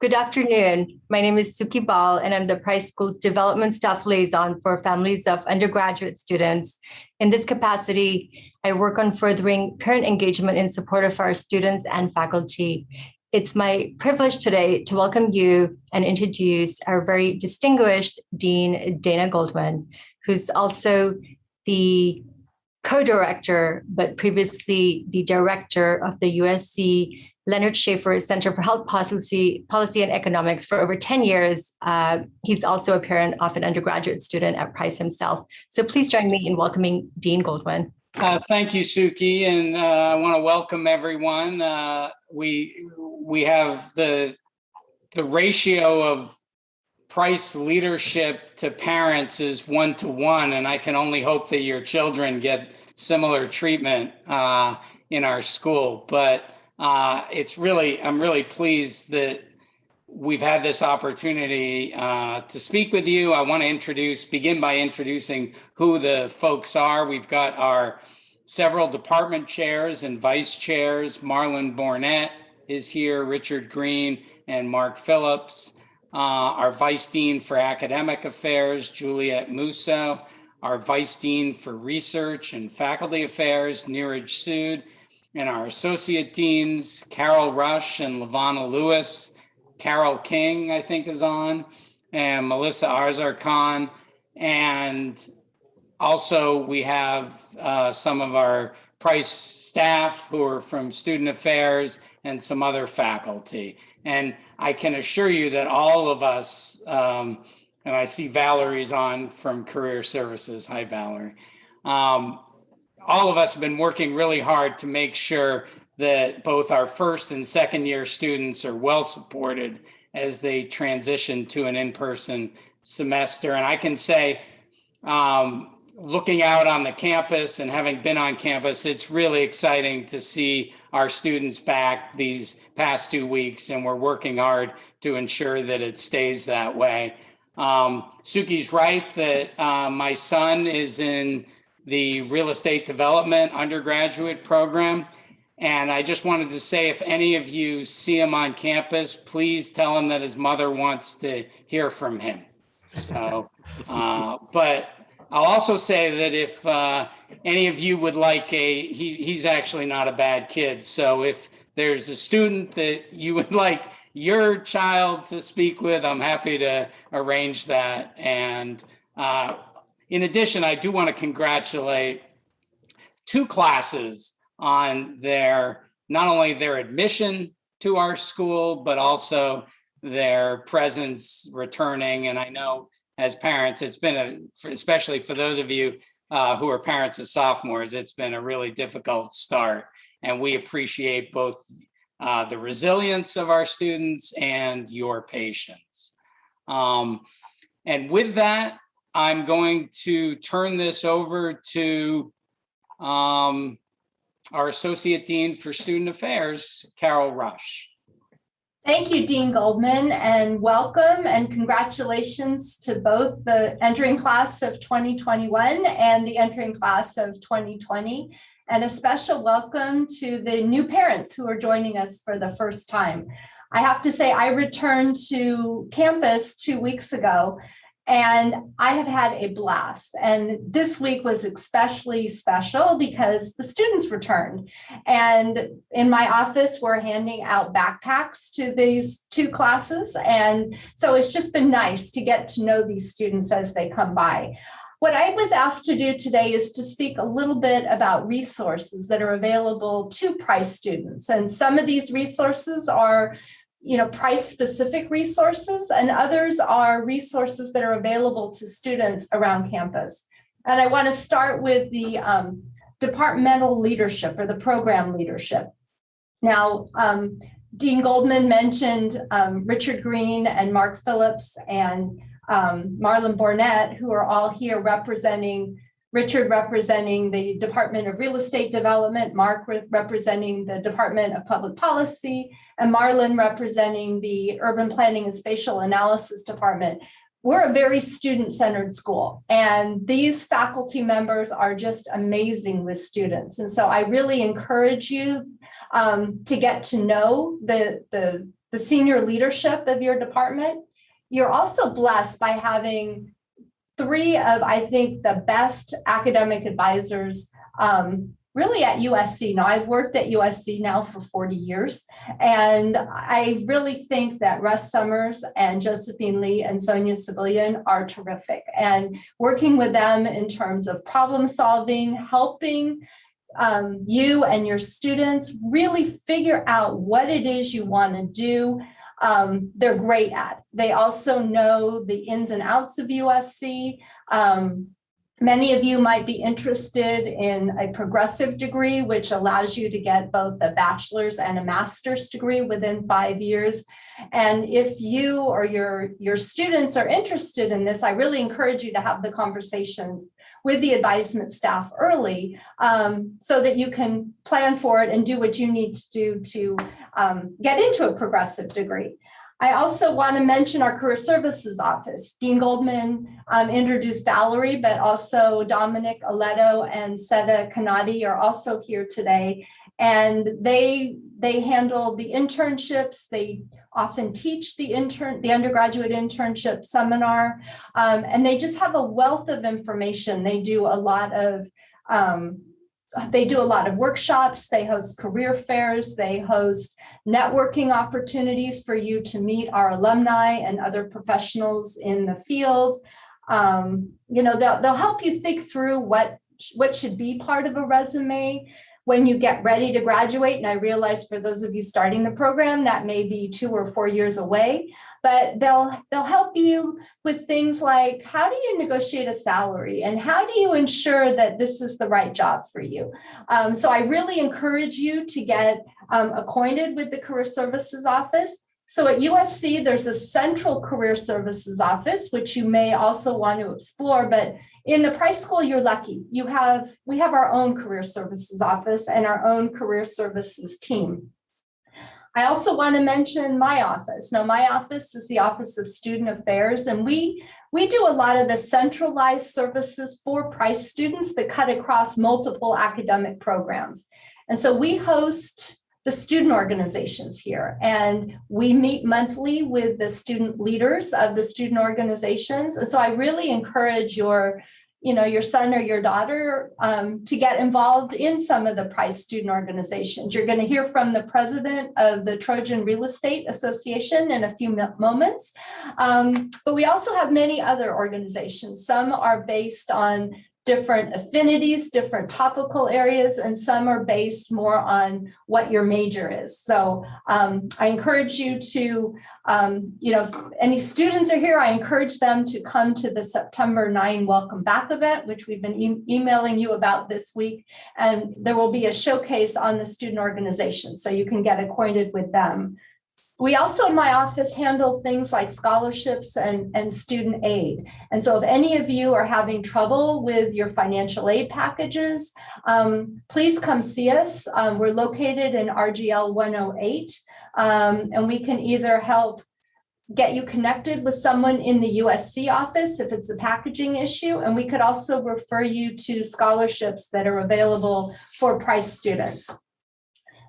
Good afternoon. My name is Suki Bal, and I'm the Price School's Development Staff Liaison for families of undergraduate students. In this capacity, I work on furthering parent engagement in support of our students and faculty. It's my privilege today to welcome you and introduce our very distinguished Dean, Dana Goldman, who's also the co-director, but previously the director of the USC Leonard Schaefer Center for Health Policy and Economics for over 10 years. He's also a parent of an undergraduate student at Price himself. So please join me in welcoming Dean Goldman. Thank you, Suki, and I want to welcome everyone. We have the ratio of Price leadership to parents is 1-to-1, and I can only hope that your children get similar treatment in our school. But I'm really pleased that we've had this opportunity to speak with you. I want to begin by introducing who the folks are. We've got our several department chairs and vice chairs. Marlon Bornett is here, Richard Green, and Mark Phillips. Our Vice Dean for Academic Affairs, Juliet Musso. Our Vice Dean for Research and Faculty Affairs, Neeraj Sood. And our Associate Deans, Carol Rush and Lavana Lewis. Carol King, I think, is on, and Melissa Arzar Khan. And also we have some of our Price staff who are from Student Affairs and some other faculty. And I can assure you that all of us, and I see Valerie's on from Career Services. Hi, Valerie. All of us have been working really hard to make sure that both our first and second year students are well supported as they transition to an in-person semester. And I can say, looking out on the campus and having been on campus, it's really exciting to see our students back these past 2 weeks, and we're working hard to ensure that it stays that way. Suki's right that my son is in the real estate development undergraduate program. And I just wanted to say, if any of you see him on campus, please tell him that his mother wants to hear from him. So, but I'll also say that if any of you would like he's actually not a bad kid. So if there's a student that you would like your child to speak with, I'm happy to arrange that. And in addition, I do want to congratulate 2 classes on not only their admission to our school, but also their presence returning. And I know as parents, it's been especially for those of you who are parents of sophomores, it's been a really difficult start. And we appreciate both the resilience of our students and your patience. And with that, I'm going to turn this over to our Associate Dean for Student Affairs, Carol Rush. Thank you, Dean Goldman, and welcome and congratulations to both the entering class of 2021 and the entering class of 2020. And a special welcome to the new parents who are joining us for the first time. I have to say, I returned to campus 2 weeks ago, and I have had a blast. And this week was especially special because the students returned. And in my office, we're handing out backpacks to these 2 classes. And so it's just been nice to get to know these students as they come by. What I was asked to do today is to speak a little bit about resources that are available to Price students. And some of these resources are Price-specific resources, and others are resources that are available to students around campus. And I want to start with the departmental leadership or the program leadership. Now, Dean Goldman mentioned Richard Green and Mark Phillips and Marlon Bornett, who are all here representing Richard representing the Department of Real Estate Development, Mark representing the Department of Public Policy, and Marlon representing the Urban Planning and Spatial Analysis Department. We're a very student-centered school, and these faculty members are just amazing with students. And so I really encourage you to get to know the the senior leadership of your department. You're also blessed by having three of, I think, the best academic advisors really at USC. Now, I've worked at USC now for 40 years, and I really think that Russ Summers and Josephine Lee and Sonia Civilian are terrific. And working with them in terms of problem solving, helping you and your students really figure out what it is you want to do. They're great at. They also know the ins and outs of USC. Many of you might be interested in a progressive degree, which allows you to get both a bachelor's and a master's degree within 5 years. And if you or your students are interested in this, I really encourage you to have the conversation with the advisement staff early so that you can plan for it and do what you need to do to get into a progressive degree. I also want to mention our Career Services Office. Dean Goldman introduced Valerie, but also Dominic Aletto and Seta Kanadi are also here today. And they handle the internships. They often teach the undergraduate internship seminar. And they just have a wealth of information. They do a lot of workshops, they host career fairs, they host networking opportunities for you to meet our alumni and other professionals in the field. They'll help you think through what should be part of a resume when you get ready to graduate. And I realize for those of you starting the program, that may be 2 or 4 years away, but they'll help you with things like, how do you negotiate a salary and how do you ensure that this is the right job for you? So I really encourage you to get acquainted with the Career Services Office. So at USC, there's a central career services office, which you may also want to explore, but in the Price School, you're lucky. We have our own career services office and our own career services team. I also want to mention my office. Now, my office is the Office of Student Affairs, and we do a lot of the centralized services for Price students that cut across multiple academic programs. And so we host the student organizations here, and we meet monthly with the student leaders of the student organizations. And so I really encourage your son or your daughter to get involved in some of the Price student organizations. You're going to hear from the president of the Trojan Real Estate Association in a few moments. But we also have many other organizations. Some are based on different affinities, different topical areas, and some are based more on what your major is. So I encourage you to, if any students are here, I encourage them to come to the September 9 Welcome Back event, which we've been emailing you about this week. And there will be a showcase on the student organization, so you can get acquainted with them. We also in my office handle things like scholarships and student aid. And so if any of you are having trouble with your financial aid packages, please come see us. We're located in RGL 108, and we can either help get you connected with someone in the USC office if it's a packaging issue, and we could also refer you to scholarships that are available for Price students.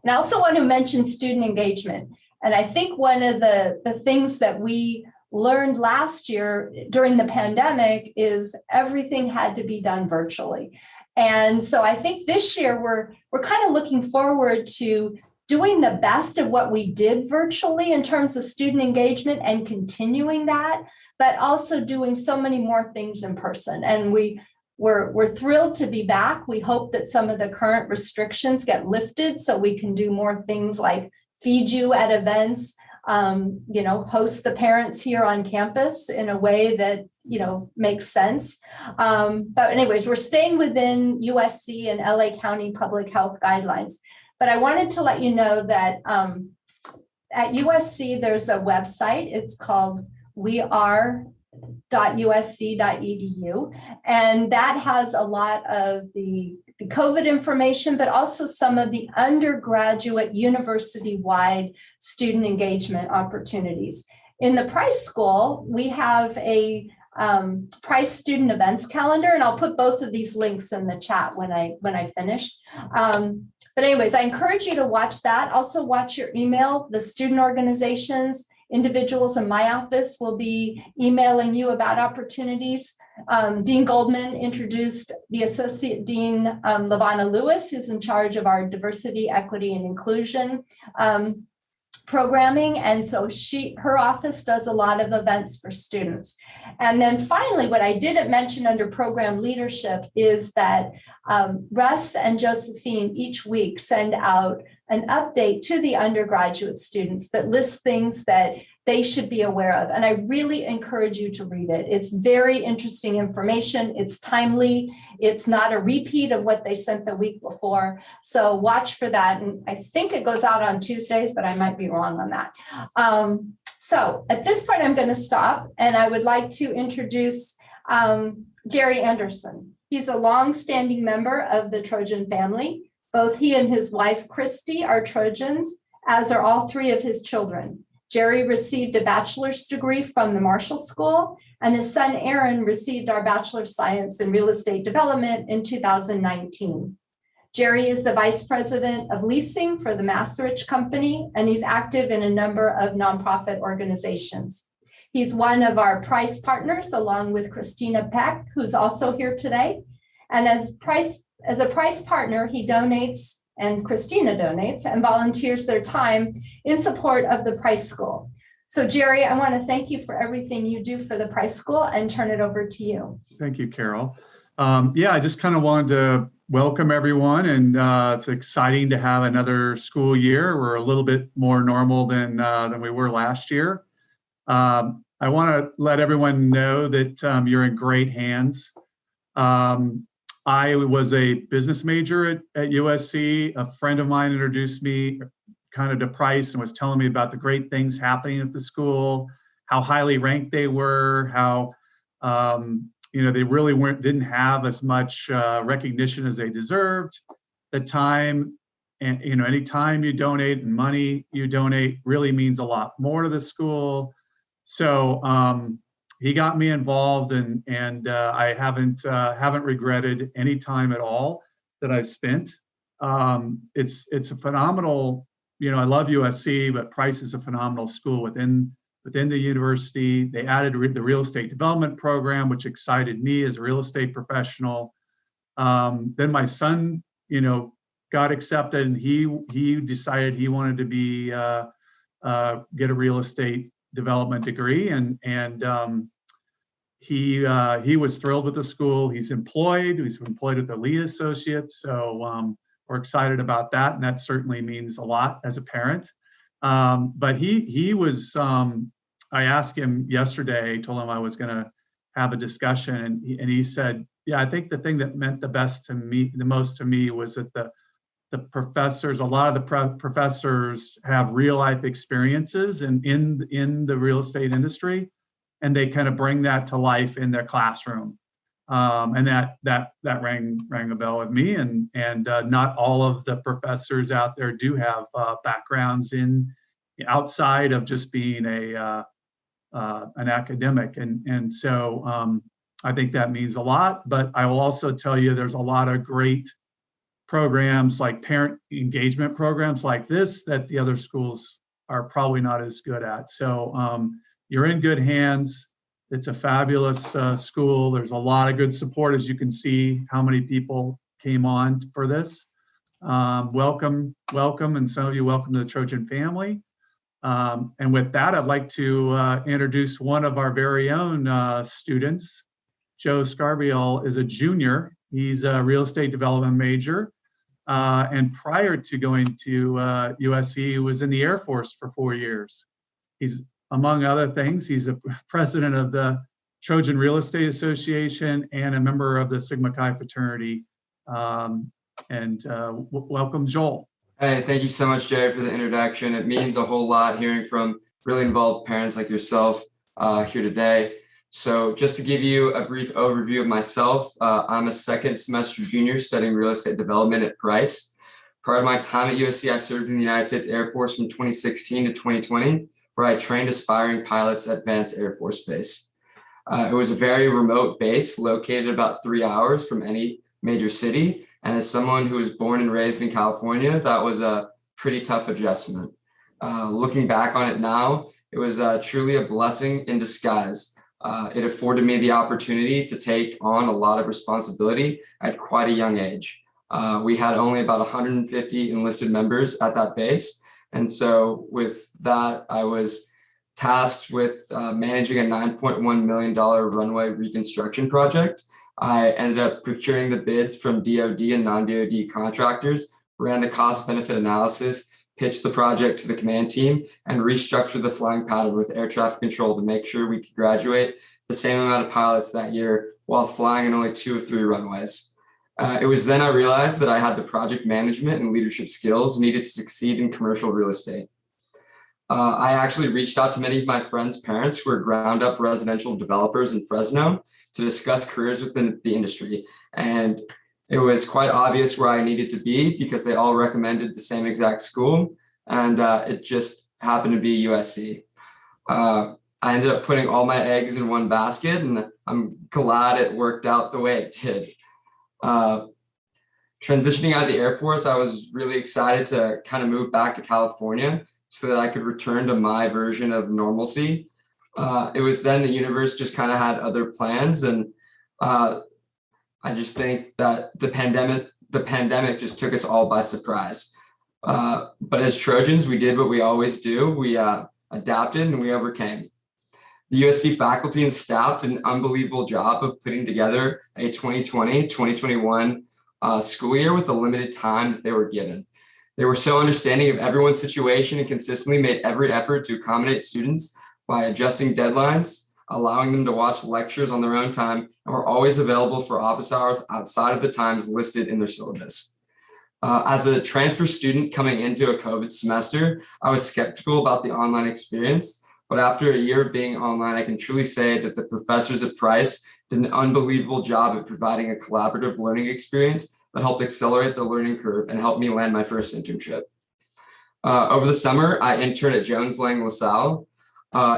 And I also want to mention student engagement. And I think one of the things that we learned last year during the pandemic is everything had to be done virtually. And so I think this year we're kind of looking forward to doing the best of what we did virtually in terms of student engagement and continuing that, but also doing so many more things in person. And we're thrilled to be back. We hope that some of the current restrictions get lifted so we can do more things like feed you at events, host the parents here on campus in a way that, makes sense. But anyways, we're staying within USC and LA County public health guidelines. But I wanted to let you know that at USC, there's a website. It's called weare.usc.edu. And that has a lot of the COVID information, but also some of the undergraduate university-wide student engagement opportunities. In the Price School, we have a Price student events calendar, and I'll put both of these links in the chat when I finish. But anyways, I encourage you to watch that. Also watch your email. The student organizations, individuals in my office will be emailing you about opportunities. Dean Goldman introduced the Associate Dean, LaVonna Lewis, who's in charge of our diversity, equity, and inclusion programming. And so her office does a lot of events for students. And then finally, what I didn't mention under program leadership is that Russ and Josephine each week send out an update to the undergraduate students that lists things that they should be aware of. And I really encourage you to read it. It's very interesting information. It's timely. It's not a repeat of what they sent the week before. So watch for that. And I think it goes out on Tuesdays, but I might be wrong on that. So at this point, I'm going to stop. And I would like to introduce Jerry Anderson. He's a longstanding member of the Trojan family. Both he and his wife, Christy, are Trojans, as are all three of his children. Jerry received a bachelor's degree from the Marshall School, and his son Aaron received our Bachelor of Science in Real Estate Development in 2019. Jerry is the Vice President of Leasing for the Macerich Company, and he's active in a number of nonprofit organizations. He's one of our Price partners, along with Christina Peck, who's also here today. And as a Price partner, he donates, and Christina donates, and volunteers their time in support of the Price School. So Jerry, I want to thank you for everything you do for the Price School and turn it over to you. Thank you, Carol. I just kind of wanted to welcome everyone, and it's exciting to have another school year. We're a little bit more normal than we were last year. I want to let everyone know that you're in great hands. I was a business major at USC. A friend of mine introduced me kind of to Price and was telling me about the great things happening at the school, how highly ranked they were, how they really didn't have as much recognition as they deserved. The time, and any time you donate and money you donate really means a lot more to the school. So he got me involved, and I haven't regretted any time at all that I've spent. It's a phenomenal, I love USC, but Price is a phenomenal school within the university. They added the real estate development program, which excited me as a real estate professional. Then my son, got accepted, and he decided he wanted to get a real estate development degree, and he was thrilled with the school. He's employed with the Lee Associates, so we're excited about that, and that certainly means a lot as a parent. But he was, I asked him yesterday, told him I was going to have a discussion, and he said, yeah, I think the thing that meant the most to me was that the professors, a lot of the professors have real life experiences in the real estate industry, and they kind of bring that to life in their classroom. And that rang a bell with me, and not all of the professors out there do have backgrounds outside of just being an academic, and so I think that means a lot. But I will also tell you there's a lot of great programs, like parent engagement programs like this, that the other schools are probably not as good at. So you're in good hands. It's a fabulous school. There's a lot of good support, as you can see how many people came on for this. Welcome, and some of you welcome to the Trojan family. And with that, I'd like to introduce one of our very own students. Joe Scarbiel is a junior. He's a real estate development major. And prior to going to USC, he was in the Air Force for 4 years. He's, among other things, he's a president of the Trojan Real Estate Association and a member of the Sigma Chi fraternity. Welcome, Joel. Hey, thank you so much, Jerry, for the introduction. It means a whole lot hearing from really involved parents like yourself here today. So just to give you a brief overview of myself, I'm a second semester junior studying real estate development at Price. Prior to my time at USC, I served in the United States Air Force from 2016 to 2020, where I trained aspiring pilots at Vance Air Force Base. It was a very remote base located about 3 hours from any major city. And as someone who was born and raised in California, that was a pretty tough adjustment. Looking back on it now, it was truly a blessing in disguise. It afforded me the opportunity to take on a lot of responsibility at quite a young age. We had only about 150 enlisted members at that base. And so with that, I was tasked with managing a $9.1 million runway reconstruction project. I ended up procuring the bids from DoD and non-DoD contractors, ran the cost benefit analysis, pitched the project to the command team, and restructured the flying pattern with air traffic control to make sure we could graduate the same amount of pilots that year while flying in only 2 of 3 runways. It was then I realized that I had the project management and leadership skills needed to succeed in commercial real estate. I actually reached out to many of my friends' parents who are ground up residential developers in Fresno to discuss careers within the industry. And it was quite obvious where I needed to be because they all recommended the same exact school. And it just happened to be USC. I ended up putting all my eggs in one basket, and I'm glad it worked out the way it did. Transitioning out of the Air Force, I was really excited to kind of move back to California so that I could return to my version of normalcy. It was then the universe just kind of had other plans, and I just think that the pandemic just took us all by surprise. But as Trojans, we did what we always do. We adapted and we overcame. The USC faculty and staff did an unbelievable job of putting together a 2020-2021 school year with the limited time that they were given. They were so understanding of everyone's situation and consistently made every effort to accommodate students by adjusting deadlines, allowing them to watch lectures on their own time, and were always available for office hours outside of the times listed in their syllabus. As a transfer student coming into a COVID semester, I was skeptical about the online experience. But after a year of being online, I can truly say that the professors at Price did an unbelievable job at providing a collaborative learning experience that helped accelerate the learning curve and helped me land my first internship. Over the summer, I interned at Jones Lang LaSalle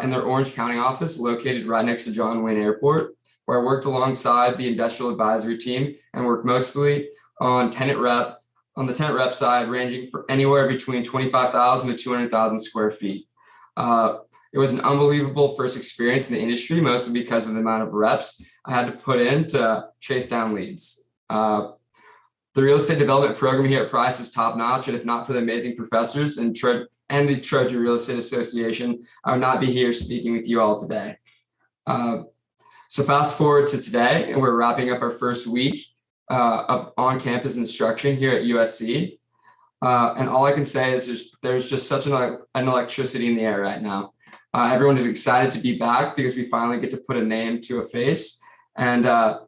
in their Orange County office located right next to John Wayne Airport, where I worked alongside the industrial advisory team and worked mostly on the tenant rep side, ranging for anywhere between 25,000 to 200,000 square feet. It was an unbelievable first experience in the industry, mostly because of the amount of reps I had to put in to chase down leads. The real estate development program here at Price is top notch, and if not for the amazing professors and the Trojan Real Estate Association, I would not be here speaking with you all today. So fast forward to today, and we're wrapping up our first week of on-campus instruction here at USC. And all I can say is there's just such an electricity in the air right now. Everyone is excited to be back because we finally get to put a name to a face and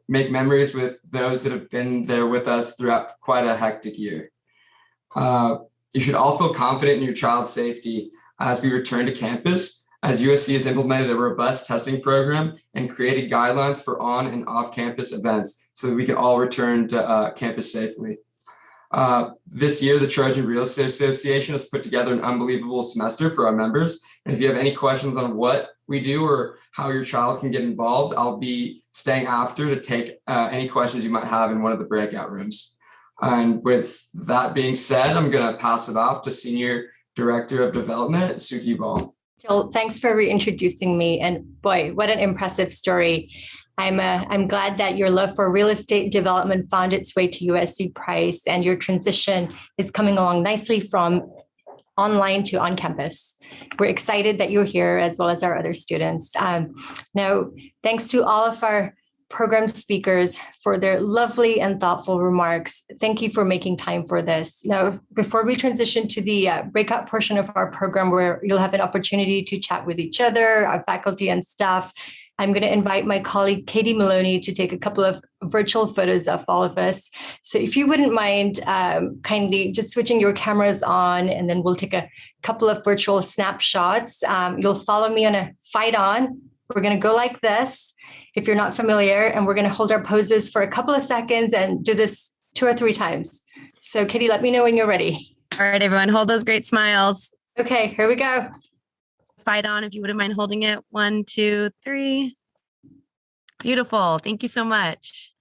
make memories with those that have been there with us throughout quite a hectic year. You should all feel confident in your child's safety as we return to campus, as USC has implemented a robust testing program and created guidelines for on and off campus events so that we can all return to campus safely. This year, the Trojan Real Estate Association has put together an unbelievable semester for our members. And if you have any questions on what we do or how your child can get involved, I'll be staying after to take any questions you might have in one of the breakout rooms. And with that being said, I'm going to pass it off to Senior Director of Development, Suki Ball. Joel, thanks for reintroducing me. And boy, what an impressive story. I'm glad that your love for real estate development found its way to USC Price, and your transition is coming along nicely from online to on campus. We're excited that you're here, as well as our other students. Now, thanks to all of our program speakers for their lovely and thoughtful remarks. Thank you for making time for this. Now, before we transition to the breakout portion of our program, where you'll have an opportunity to chat with each other, our faculty and staff, I'm going to invite my colleague, Katie Maloney, to take a couple of virtual photos of all of us. So if you wouldn't mind kindly just switching your cameras on, and then we'll take a couple of virtual snapshots. You'll follow me on a fight on. We're going to go like this, if you're not familiar, and we're going to hold our poses for a couple of seconds and do this 2 or 3 times. So Katie, let me know when you're ready. All right, everyone, hold those great smiles. Okay, here we go. Fight on, if you wouldn't mind holding it. 1, 2, 3. Beautiful. Thank you so much.